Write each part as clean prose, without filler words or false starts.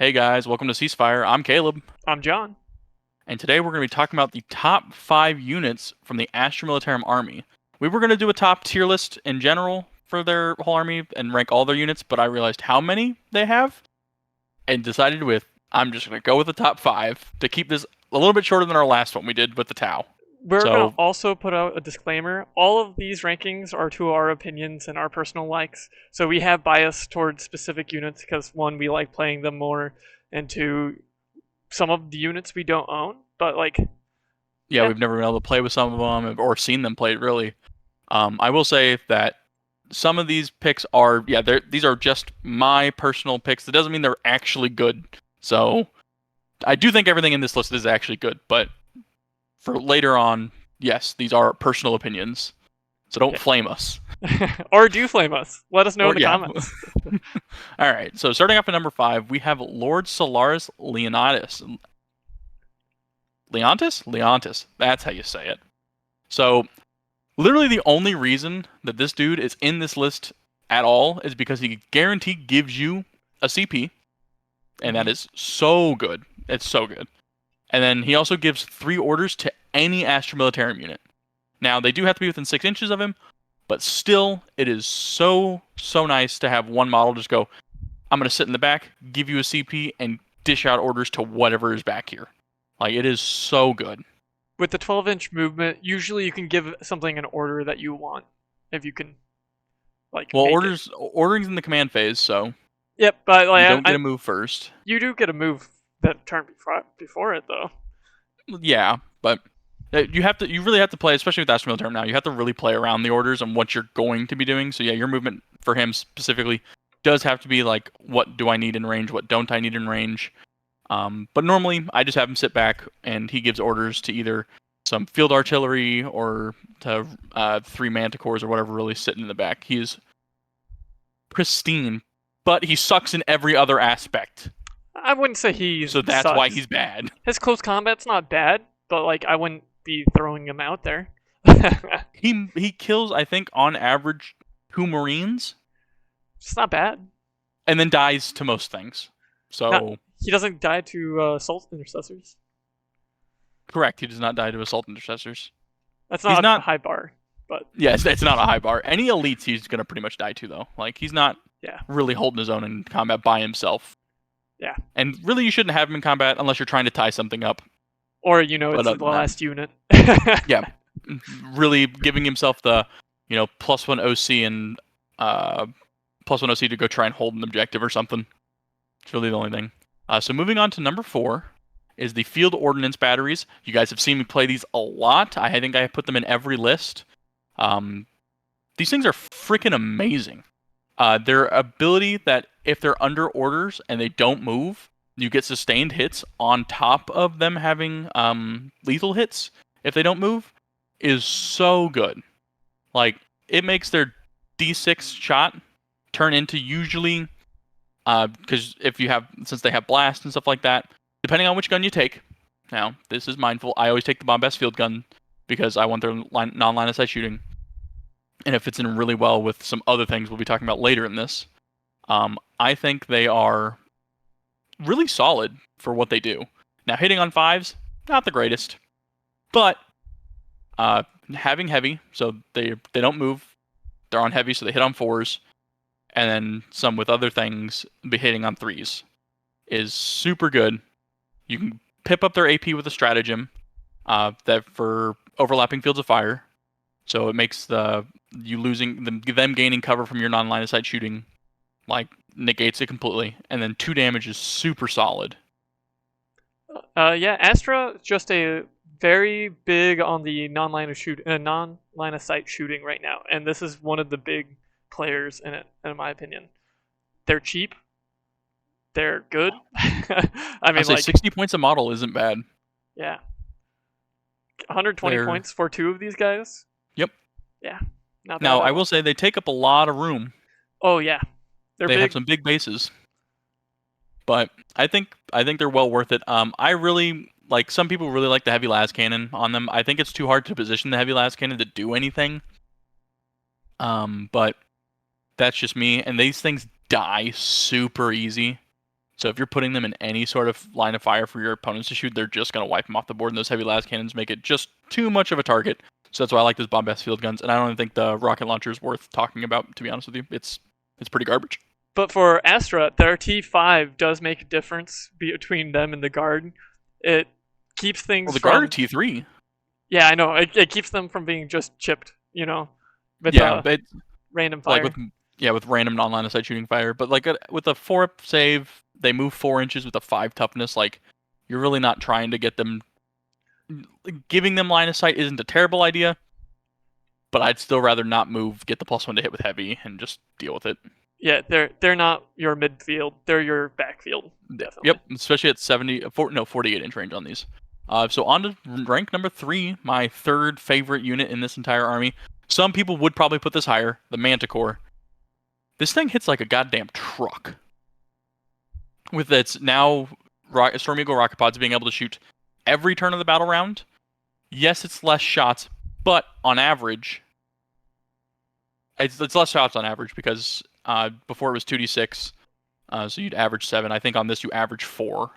Hey guys, welcome to Ceasefire. I'm Caleb, I'm John. and today we're going to be talking about the top 5 units from the Astra Militarum army. We were going to do a top tier list in general for their whole army and rank all their units, but I realized how many they have and decided I'm just going to go with the top 5 to keep this a little bit shorter than our last one we did with the Tau. We're going So, to also put out a disclaimer. All of these rankings are to our opinions and our personal likes. So we have bias towards specific units because, one, we like playing them more, and two, some of the units we don't own. But, yeah, yeah. we've never been able to play with some of them or seen them played really. I will say that some of these picks are, these are just my personal picks. That doesn't mean they're actually good. So I do think everything in this list is actually good, but for later on, yes, these are personal opinions. So don't flame us. Or do flame us. Let us know in Or the yeah. comments. All right. So starting off at number 5, we have Lord Solaris Leonidas. Leontis. That's how you say it. So literally the only reason that this dude is in this list at all is because he guaranteed gives you a CP, and that is so good. It's so good. And then he also gives 3 orders to any Astra Militarum unit. Now, they do have to be within 6 inches of him, but still, it is so nice to have one model just go, I'm going to sit in the back, give you a CP, and dish out orders to whatever is back here. Like, it is so good. With the 12-inch movement, usually you can give something an order that you want, if you can, Well, make it. ordering's in the command phase, so Yep, but, you don't get a move first. you do get a move that turn before it, though. Yeah, but you really have to play, especially with Astra Militarum now. You have to really play around the orders and what you're going to be doing. So yeah, your movement for him specifically does have to be like, what do I need in range? What don't I need in range? But normally I just have him sit back and he gives orders to either some field artillery or to 3 manticores or whatever really sitting in the back. He is pristine, but he sucks in every other aspect. I wouldn't say he So that's why sucks. he's bad. His close combat's not bad, but I wouldn't be throwing him out there. He kills, I think, on average 2 Marines. It's not bad. And then dies to most things. Not So he doesn't die to assault intercessors. correct, he does not die to assault intercessors. That's He's not a not. high bar, but Yes, it's not a high bar. Any elites, he's gonna pretty much die to though. Like he's not yeah, really holding his own in combat by himself. yeah. And really, you shouldn't have him in combat unless you're trying to tie something up. Or But it's other the than that, last unit. yeah, really giving himself the +1 OC and +1 OC to go try and hold an objective or something. It's really the only thing. So moving on to number 4 is the field ordnance batteries. You guys have seen me play these a lot. I think I put them in every list. These things are freaking amazing. Their ability that if they're under orders and they don't move, you get sustained hits on top of them having lethal hits if they don't move is so good. Like, it makes their D6 shot turn into usually, because since they have blast and stuff like that, depending on which gun you take. Now, this is mindful. I always take the bombast field gun because I want their non-line of sight shooting, and it fits in really well with some other things we'll be talking about later in this. I think they are really solid for what they do. Now, hitting on 5s, not the greatest, but having heavy, so they don't move. They're on heavy, so they hit on 4s, and then some with other things be hitting on 3s is super good. You can pip up their AP with a stratagem that for overlapping fields of fire, so it makes them gaining cover from your non-line of sight shooting negates it completely, and then 2 damage is super solid. Yeah, Astra just a very big on the non-line of sight shooting right now, and this is one of the big players in it, in my opinion. They're cheap. They're good. I mean, I'd say 60 points a model isn't bad. Yeah, 120 points for 2 of these guys. Yep. Yeah. Now, I will say they take up a lot of room. Oh yeah, they big. Have some big bases, but I think they're well worth it. I really like. Some people really like the heavy las cannon on them. I think it's too hard to position the heavy las cannon to do anything. But that's just me. And these things die super easy, So if you're putting them in any sort of line of fire for your opponents to shoot, they're just going to wipe them off the board, and those heavy las cannons make it just too much of a target. So that's why I like those bombast field guns, and I don't even think the rocket launcher is worth talking about, to be honest with you. It's pretty garbage. But for Astra, their T5 does make a difference between them and the guard. It keeps things Well, the from... guard are T3. Yeah, I know. It keeps them from being just chipped, with But random fire. with random non-line of sight shooting fire. But like with a 4-up save, they move 4 inches with a 5 toughness. Like, you're really not trying to get them. Giving them line of sight isn't a terrible idea, but I'd still rather not move, get the +1 to hit with heavy, and just deal with it. Yeah, they're not your midfield. They're your backfield. Definitely. Yep, especially at 48-inch range on these. So on to rank number 3, my third favorite unit in this entire army. Some people would probably put this higher, the Manticore. This thing hits like a goddamn truck. With its now Storm Eagle rocket pods being able to shoot every turn of the battle round. Yes, it's less shots, but on average, it's less shots on average because before it was 2d6, so you'd average 7. I think on this you average 4.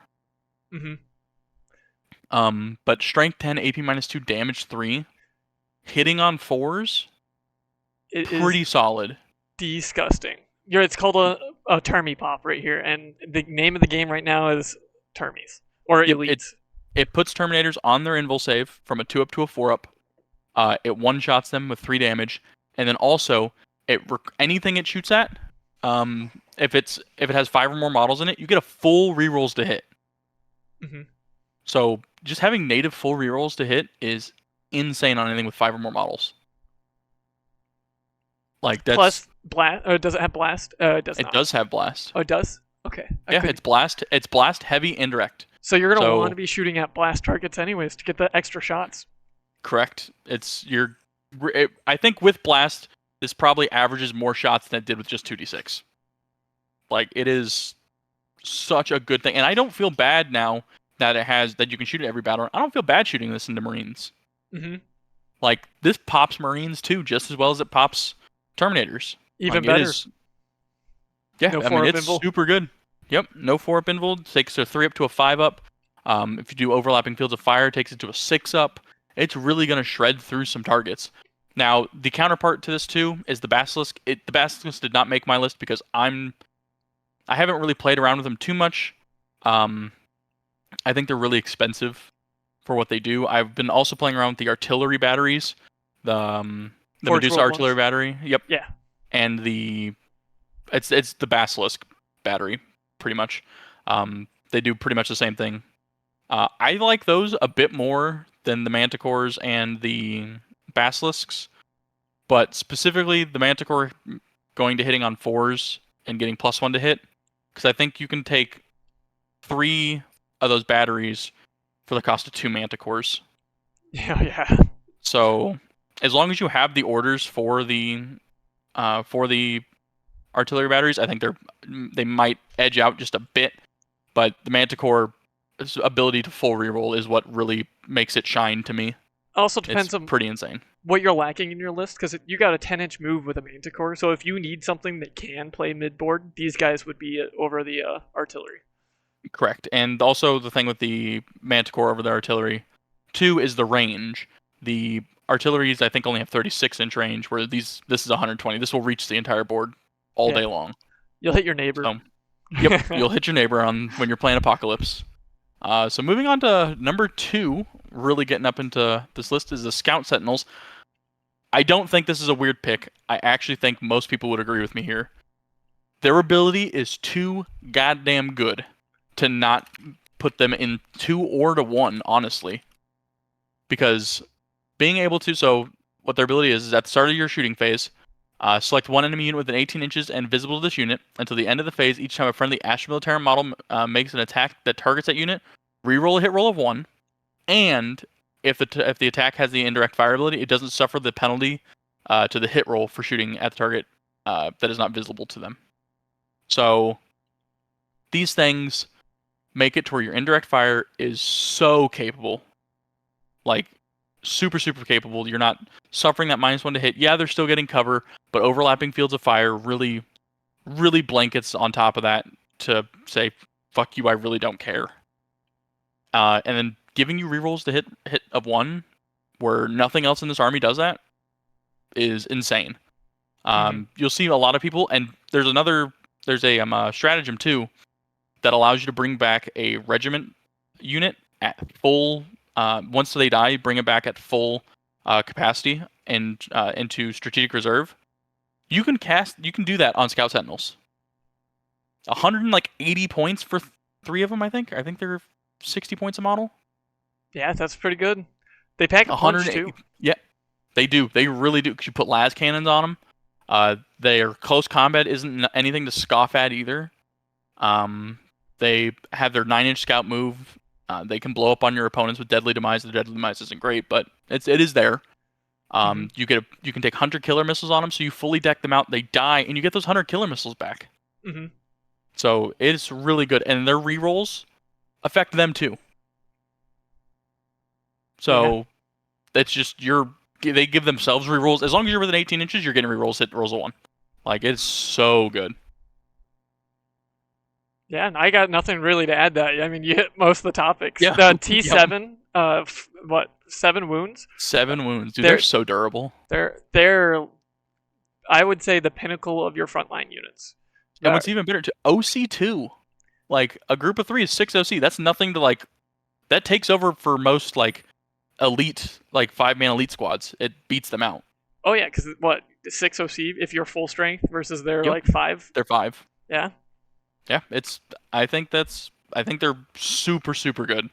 But strength 10, AP -2, damage 3, hitting on 4s, pretty solid. Disgusting. It's called a Termi pop right here, and the name of the game right now is Termies or Elites. It puts Terminators on their invul save from a 2-up to a 4-up. It one-shots them with 3 damage, and then also anything it shoots at, if it has 5 or more models in it, you get a full rerolls to hit. So just having native full rerolls to hit is insane on anything with 5 or more models. Like that's plus blast. Does it have blast? It does not. It does have blast. Oh, it does. Okay. It's blast. It's blast heavy indirect. So you're gonna want to be shooting at blast targets anyways to get the extra shots. Correct. I think with blast, this probably averages more shots than it did with just 2d6. Like, it is such a good thing, and I don't feel bad now that you can shoot at every battle. I don't feel bad shooting this into Marines. Like, this pops Marines too, just as well as it pops Terminators. Even better. It's super good. Yep, no 4-up invul, takes a 3-up to a 5-up. If you do overlapping fields of fire, it takes it to a 6-up. It's really going to shred through some targets. Now, the counterpart to this too is the Basilisk. The Basilisk did not make my list because I haven't really played around with them too much. I think they're really expensive for what they do. I've been also playing around with the artillery batteries, the Medusa artillery battery. Yep. Yeah. And it's the Basilisk battery, pretty much. They do pretty much the same thing. I like those a bit more than the Manticores and the Basilisks, but specifically the Manticore going to hitting on 4s and getting +1 to hit, because I think you can take 3 of those batteries for the cost of 2 Manticores. Yeah. So as long as you have the orders for the artillery batteries, I think they might edge out just a bit, but the Manticore's ability to full reroll is what really makes it shine to me. Also depends on pretty insane what you're lacking in your list, because you got a 10-inch move with a Manticore, so if you need something that can play mid-board, these guys would be over the artillery. Correct. And also the thing with the Manticore over the artillery, too, is the range. The artilleries, I think, only have 36-inch range, where this is 120. This will reach the entire board all day long. You'll hit your neighbor. So, yep, you'll hit your neighbor when you're playing Apocalypse. So moving on to number 2, really getting up into this list, is the Scout Sentinels. I don't think this is a weird pick. I actually think most people would agree with me here. Their ability is too goddamn good to not put them in 2 or to 1, honestly. Because being able to, so what their ability is at the start of your shooting phase, select one enemy unit within 18 inches and visible to this unit until the end of the phase. Each time a friendly Astra Militarum model makes an attack that targets that unit, reroll a hit roll of 1, and if the attack has the indirect fire ability, it doesn't suffer the penalty to the hit roll for shooting at the target that is not visible to them. So these things make it to where your indirect fire is so capable, like super capable. You're not suffering that -1 to hit. Yeah, they're still getting cover, but overlapping fields of fire really blankets on top of that to say fuck you, I really don't care. And then giving you rerolls to hit of 1, where nothing else in this army does that, is insane. You'll see a lot of people, and there's a stratagem too that allows you to bring back a regiment unit at full. Once they die, bring it back at full capacity and into strategic reserve. You can do that on Scout Sentinels. 180 points for 3 of them, I think. I think they're 60 points a model. Yeah, that's pretty good. They pack a punch too. Yeah, they do. They really do. Because you put las cannons on them. Their close combat isn't anything to scoff at either. They have their 9-inch scout move. They can blow up on your opponents with deadly demise. The deadly demise isn't great, but it is there. You can take hunter killer missiles on them, so you fully deck them out. They die, and you get those hunter killer missiles back. So it's really good, and their rerolls affect them too. So it's just they give themselves rerolls. As long as you're within 18 inches, you're getting rerolls. Hit rolls of 1. Like, it's so good. Yeah, and I got nothing really to add that. I mean, you hit most of the topics. Yeah. The T7, 7 wounds? 7 wounds. Dude, they're so durable. They're, I would say, the pinnacle of your frontline units. And what's even better, OC2. Like, a group of 3 is 6 OC. That's nothing to, like... That takes over for most, like, elite, like, 5-man elite squads. It beats them out. Oh, yeah, because, 6 OC if you're full strength versus their, 5? They're 5. Yeah. Yeah, I think they're super, super good.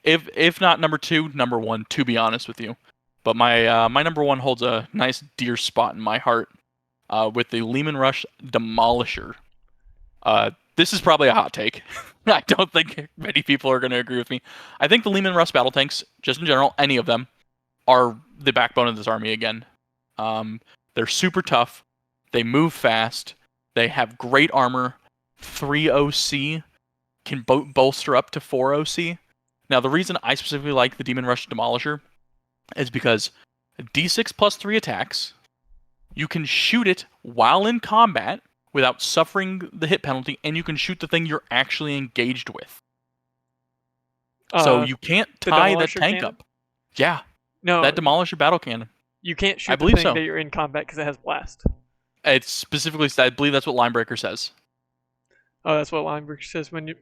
If not number 2, number 1, to be honest with you. But my number 1 holds a nice dear spot in my heart with the Lehman Rush Demolisher. This is probably a hot take. I don't think many people are going to agree with me. I think the Lehman Rush battle tanks, just in general, any of them, are the backbone of this army again. They're super tough. They move fast. They have great armor. 3 OC can bolster up to 4 OC. Now, the reason I specifically like the Demon Rush Demolisher is because D6 plus 3 attacks. You can shoot it while in combat without suffering the hit penalty, and you can shoot the thing you're actually engaged with. So you can't tie that tank cannon? up. Yeah. No. That Demolisher battle cannon. You can't shoot the thing that you're in combat because it has blast. It's specifically, I believe that's what Linebreaker says. Oh, that's what Linebreaker says. When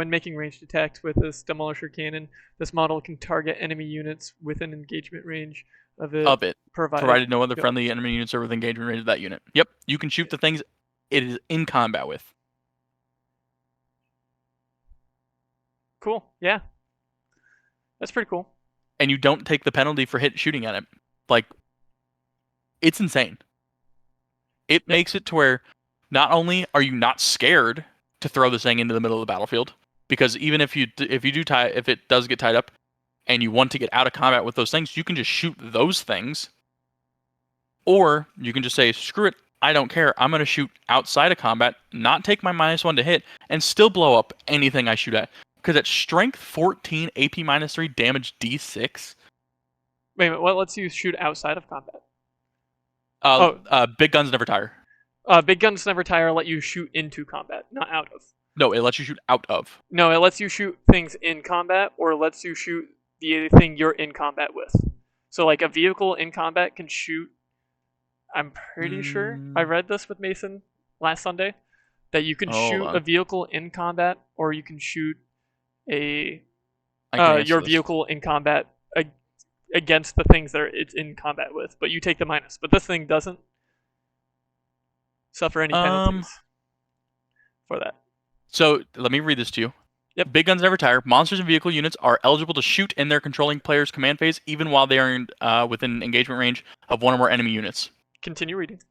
making ranged attacks with this Demolisher cannon, this model can target enemy units within engagement range of it. Provided no other friendly enemy units are within engagement range of that unit. Yep, you can shoot the things it is in combat with. Cool, yeah. That's pretty cool. And you don't take the penalty for shooting at it. Like, it's insane. It makes it to where not only are you not scared to throw this thing into the middle of the battlefield, because even if it does get tied up and you want to get out of combat with those things, you can just shoot those things. Or you can just say, screw it, I don't care. I'm going to shoot outside of combat, not take my -1 to hit, and still blow up anything I shoot at. Because at strength 14, AP -3, damage D6. Wait a minute, what lets you shoot outside of combat? Big guns never tire. Big guns never tire let you shoot into combat, not out of. No, it lets you shoot out of. No, it lets you shoot things in combat, or lets you shoot the thing you're in combat with. So, like, a vehicle in combat can shoot... I'm pretty sure I read this with Mason last Sunday, that you can shoot a vehicle in combat, or you can shoot your vehicle in combat against the things that it's in combat with, but you take the minus. But this thing doesn't suffer any penalties for that. So let me read this to you. Yep. Big guns never tire. Monsters and vehicle units are eligible to shoot in their controlling player's command phase, even while they are within engagement range of 1 or more enemy units. Continue reading.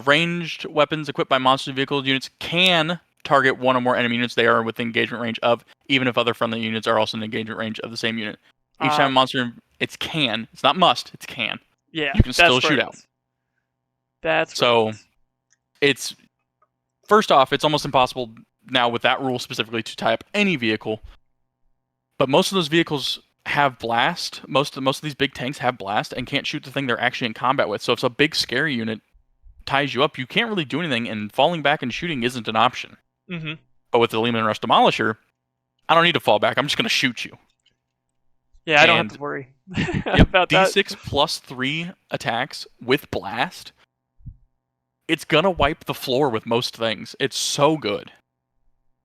Ranged weapons equipped by monsters and vehicle units can target 1 or more enemy units they are within engagement range of, even if other friendly units are also in engagement range of the same unit. Each time a monster, it's can. It's not must. It's can. Yeah, you can still shoot out. That's so. It's first off, it's almost impossible now with that rule specifically to tie up any vehicle. But most of those vehicles have blast. Most of these big tanks have blast and can't shoot the thing they're actually in combat with. So if a big scary unit ties you up, you can't really do anything, and falling back and shooting isn't an option. Mm-hmm. But with the Lehman Rush Demolisher, I don't need to fall back. I'm just going to shoot you. Yeah, I don't have And to worry yep, about that. D6 plus 3 attacks with blast. It's going to wipe the floor with most things. It's so good.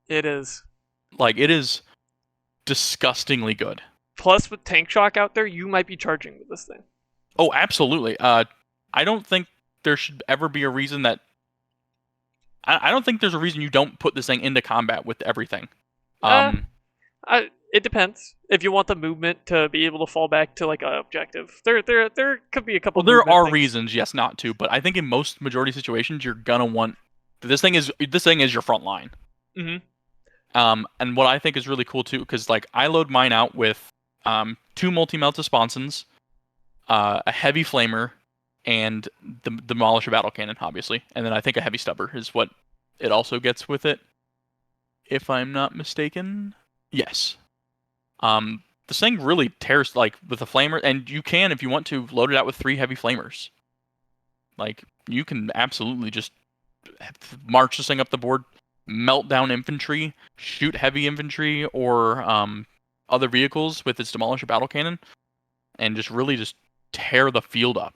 It is. Like, it is disgustingly good. Plus, with Tank Shock out there, you might be charging with this thing. Oh, absolutely. I don't think there should ever be a reason that... I don't think there's a reason you don't put this thing into combat with everything. It depends. If you want the movement to be able to fall back to like an objective, there could be a couple. Well, there movement are things. reasons, yes, not to, but I think in most majority situations, you're gonna want this thing is your front line. Mm-hmm. And what I think is really cool too, because like I load mine out with 2 multi-melta sponsons, a heavy flamer, and the demolisher battle cannon, obviously, and then I think a heavy stubber is what it also gets with it, if I'm not mistaken. Yes. This thing really tears, like, with a flamer, and you can, if you want to, load it out with 3 heavy flamers. Like, you can absolutely just march this thing up the board, melt down infantry, shoot heavy infantry or other vehicles with its demolisher battle cannon, and just really just tear the field up.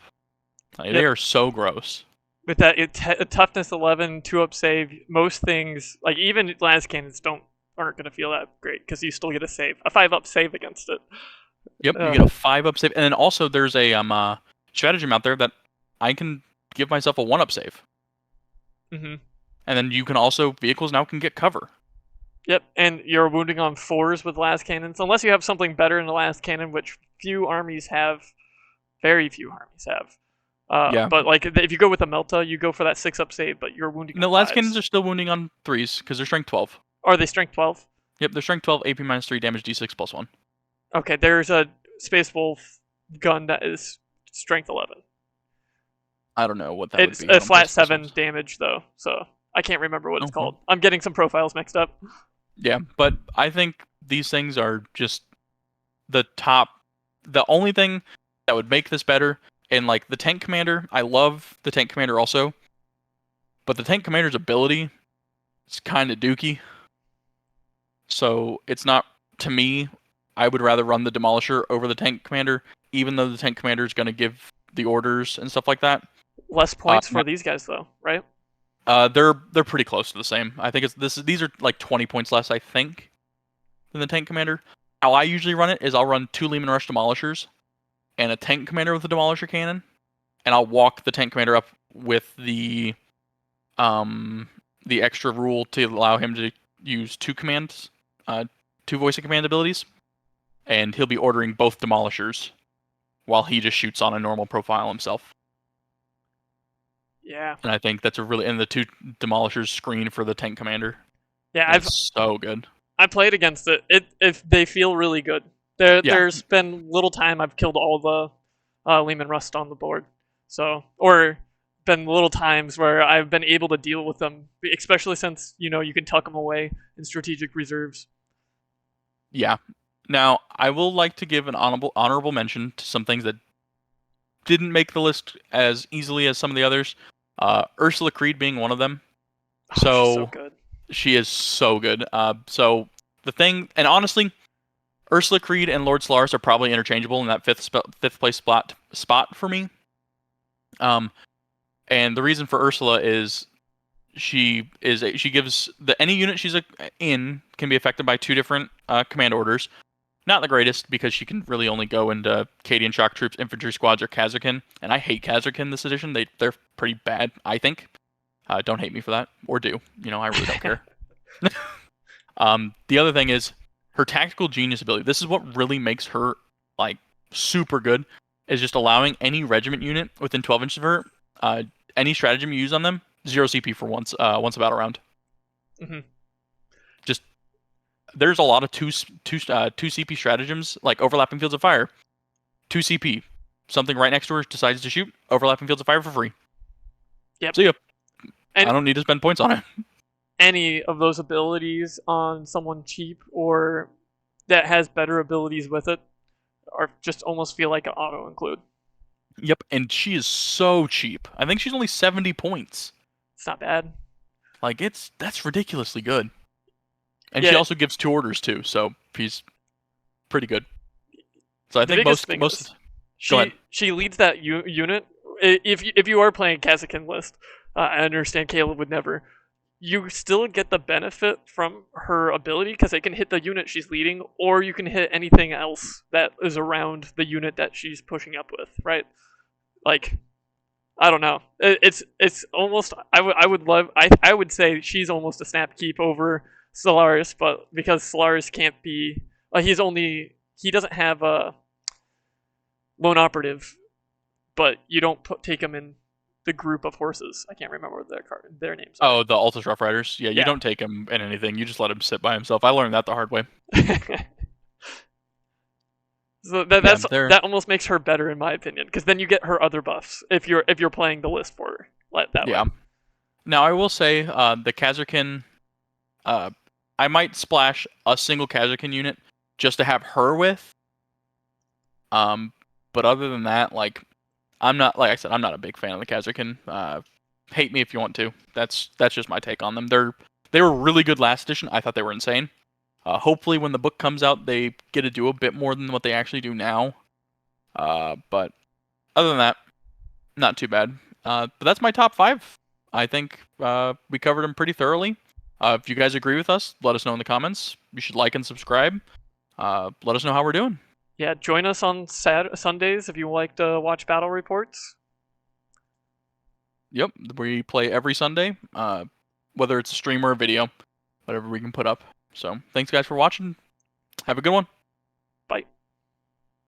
Like, they are so gross. With that toughness 11, 2-up save, most things, like even las cannons aren't going to feel that great because you still get a save, a 5-up save against it. Yep, you get a 5-up save, and then also there's a stratagem out there that I can give myself a 1-up save. Mm-hmm. And then you can also, vehicles now can get cover. Yep, and you're wounding on 4s with las cannons, unless you have something better in the las cannon, which few armies have. Very few armies have. Yeah. But like if you go with a Melta, you go for that 6-up save, but you're wounding. No, on las 5s. cannons are still wounding on 3s because they're strength 12. Are they strength 12? Yep, they're strength 12, AP minus 3, damage D6 plus 1. Okay, there's a Space Wolf gun that is strength 11. I don't know what that would be. It's a flat 7 damage though, so I can't remember what it's Okay. called. I'm getting some profiles mixed up. Yeah, but I think these things are just the top. The only thing that would make this better, and like the tank commander, I love the tank commander also, but the tank commander's ability is kind of dookie. So it's not, to me, I would rather run the demolisher over the tank commander, even though the tank commander is going to give the orders and stuff like that. Less points for these guys though, right? They're pretty close to the same. I think these are like 20 points less, I think, than the tank commander. How I usually run it is I'll run 2 Lehman Rush demolishers and a tank commander with a demolisher cannon, and I'll walk the tank commander up with the extra rule to allow him to use 2 commands, 2 voice of command abilities, and he'll be ordering both demolishers while he just shoots on a normal profile himself. Yeah. And I think that's and the 2 demolishers screen for the tank commander. Yeah, it's so good. I played against it. If they feel really good. There's been little time I've killed all the Lehman Rust on the board. So, or been little times where I've been able to deal with them, especially since, you can tuck them away in strategic reserves. Yeah. Now, I will like to give an honorable mention to some things that didn't make the list as easily as some of the others. Ursula Creed being one of them. She's so good. She is so good. So the thing, and honestly, Ursula Creed and Lord Solaris are probably interchangeable in that fifth place spot for me. And the reason for Ursula is she gives any unit she's in can be affected by 2 different command orders. Not the greatest, because she can really only go into Cadian Shock Troops, Infantry Squads, or Khazarkin. And I hate Khazarkin this edition. They're pretty bad, I think. Don't hate me for that. Or do. I really don't care. The other thing is her tactical genius ability. This is what really makes her, super good, is just allowing any regiment unit within 12 inches of her, any stratagem you use on them, 0 CP for once a battle round. Mm-hmm. Just... There's a lot of 2 CP stratagems, like overlapping fields of fire. 2 CP. Something right next to her decides to shoot, overlapping fields of fire for free. Yep. See ya. I don't need to spend points on it. Any of those abilities on someone cheap or that has better abilities with it are just almost feel like an auto include. Yep, and she is so cheap. I think she's only 70 points. It's not bad. That's ridiculously good. And she Yeah, also gives 2 orders too, so he's pretty good. So I the think biggest thing is Go ahead. she leads that unit. If you are playing Kazakin list, I understand Caleb would never. You still get the benefit from her ability because it can hit the unit she's leading, or you can hit anything else that is around the unit that she's pushing up with, right? Like, I don't know. It's almost I would say she's almost a snap keep over Solaris, but because Solaris can't be he doesn't have a lone operative, but you don't take him in the group of horses. I can't remember what their names are. Oh, the Altus Rough Riders. Yeah, you Yeah. don't take him in anything. You just let him sit by himself. I learned that the hard way. So Yeah, they're that almost makes her better in my opinion, because then you get her other buffs if you're playing the list for her that way. yeah. Now I will say the Kazarkin. I might splash a single Kazarkin unit just to have her with. But other than that, like I'm not like I said, I'm not a big fan of the Kazarkin. Hate me if you want to. That's just my take on them. They were really good last edition. I thought they were insane. Hopefully, when the book comes out, they get to do a bit more than what they actually do now. But other than that, not too bad. But that's my top 5. I think we covered them pretty thoroughly. If you guys agree with us, let us know in the comments. You should like and subscribe. Let us know how we're doing. Yeah, join us on Sundays if you like to watch battle reports. Yep, we play every Sunday, whether it's a stream or a video, whatever we can put up. So thanks guys for watching. Have a good one.